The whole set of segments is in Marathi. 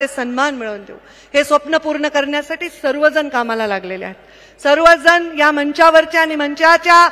सन्मान मिळवून देऊ, हे स्वप्न पूर्ण करण्यासाठी सर्वजण कामाला लागलेले आहेत। सर्वजण या मंचावरच्या आणि मंचाच्या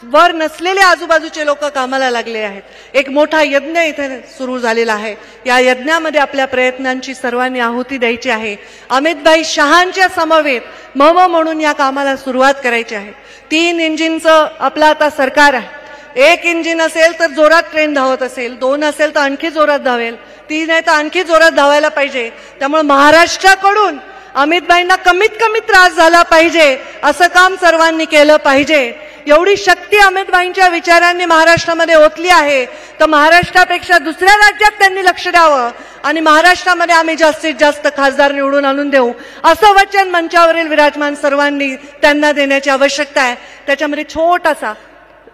वर नसलेले आजूबाजूचे लोक कामाला लागले आहेत। एक मोठा यज्ञ इथे सुरू झालेला आहे। या यज्ञामध्ये आपल्या प्रयत्नांची सर्वांनी आहुती द्यायची आहे। अमितभाई शहांच्या समवेत मम म्हणून या कामाला सुरुवात करायची आहे। 3 इंजिनचं आपलं आता सरकार आहे। 1 इंजिन असेल तर जोरात ट्रेन धावत असेल, 2 असेल तर आणखी जोरात धावेल, 3 आहे तर आणखी जोरात धावायला पाहिजे। त्यामुळे महाराष्ट्राकडून अमितभाईंना कमीत कमी त्रास झाला पाहिजे असं काम सर्वांनी केलं पाहिजे। एवढी शक्ती अमितभाईंच्या विचारांनी महाराष्ट्रामध्ये ओतली आहे, तर महाराष्ट्रापेक्षा दुसऱ्या राज्यात त्यांनी लक्ष द्यावं आणि महाराष्ट्रामध्ये आम्ही जास्तीत जास्त खासदार निवडून आणून देऊ असं वचन मंचावरील विराजमान सर्वांनी त्यांना देण्याची आवश्यकता आहे। त्याच्यामध्ये छोटासा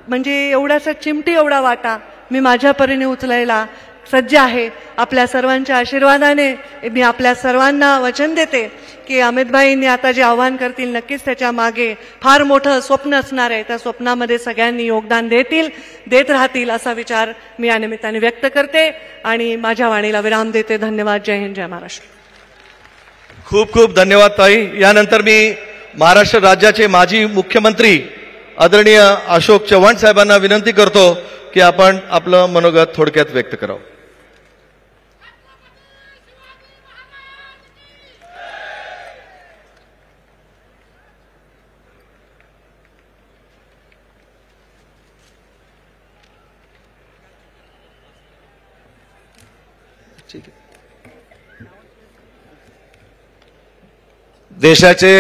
म्हणजे एवढासा चिमटी एवढा वाटा मी माझ्या परीने उचलायला सज्ज आहे। आपल्या सर्वांच्या आशीर्वादाने मी आपल्या सर्वांना वचन देते की अमितभाईंनी आता जे आव्हान करतील नक्कीच त्याच्या मागे फार मोठं स्वप्न असणार आहे। त्या स्वप्नामध्ये सगळ्यांनी योगदान देत राहतील असा विचार मी या निमित्ताने व्यक्त करते आणि माझ्या वाणीला विराम देते। धन्यवाद। जय हिंद, जय महाराष्ट्र। खूप खूप धन्यवाद ताई। यानंतर मी महाराष्ट्र राज्याचे माजी मुख्यमंत्री आदरणीय अशोक चव्हाण साहेबांना विनंती करतो की आपण आपलं मनोगत थोडक्यात व्यक्त करावं। देशाचे